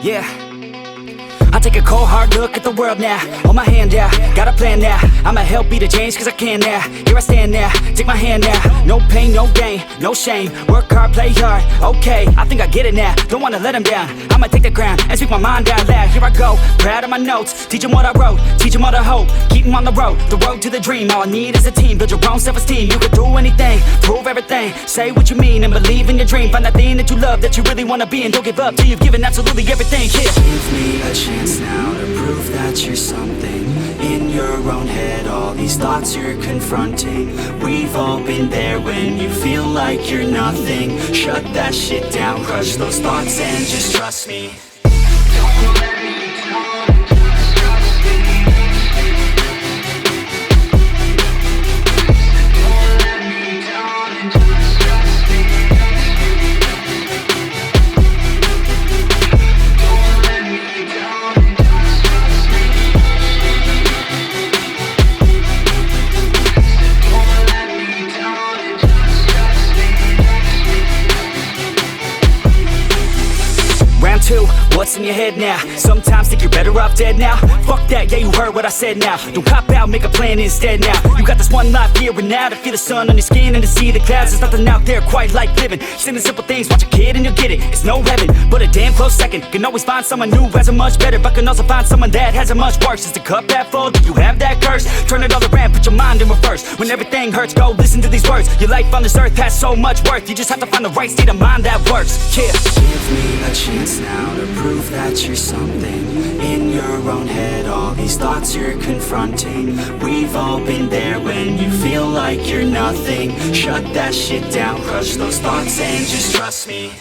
Yeah. I take a cold hard look at the world now. Hold my hand out, got a plan now. I'ma help beat the change cause I can now. Here I stand now, take my hand now. No pain, no gain, no shame. Work hard, play hard, okay. I think I get it now, don't wanna let them down. I'ma take the ground and speak my mind out loud. Here I go, proud of my notes. Teach them what I wrote, teach them all the hope. Keep them on the road to the dream. All I need is a team, build your own self-esteem. You can do anything, prove everything. Say what you mean and believe in your dream. Find that thing that you love, that you really wanna be. And don't give up till you've given absolutely everything. Yeah. Give me a chance now to prove that you're something. In your own head, all these thoughts you're confronting. We've all been there when you feel like you're nothing. Shut that shit down, crush those thoughts and just trust me. Don't let me down, just trust me. Don't let me down and just trust me. Don't let me down and just trust me. Don't let me down and just trust me. Round two, what's in your head now? Sometimes think you're better off dead now. Fuck that, yeah you heard what I said now. Don't cop out, make a plan instead now. You got this one life here and now to feel the sun on your skin and to see the clouds. There's nothing out there quite like living. Just in the simple things, watch a kid and you'll get it. It's no heaven, but a damn close second. Can always find someone new who has it much better, but can also find someone that has it much worse. Is the cup that full? Do you have that curse? Turn it all around, put your mind in reverse. When everything hurts, go listen to these words. Your life on this earth has so much worth. You just have to find the right state of mind that works. Yeah. Give me a chance now to prove that you're something. In your own head, all these thoughts you're confronting. We've all been there when you feel like you're nothing. Shut that shit down, crush those thoughts and just trust me.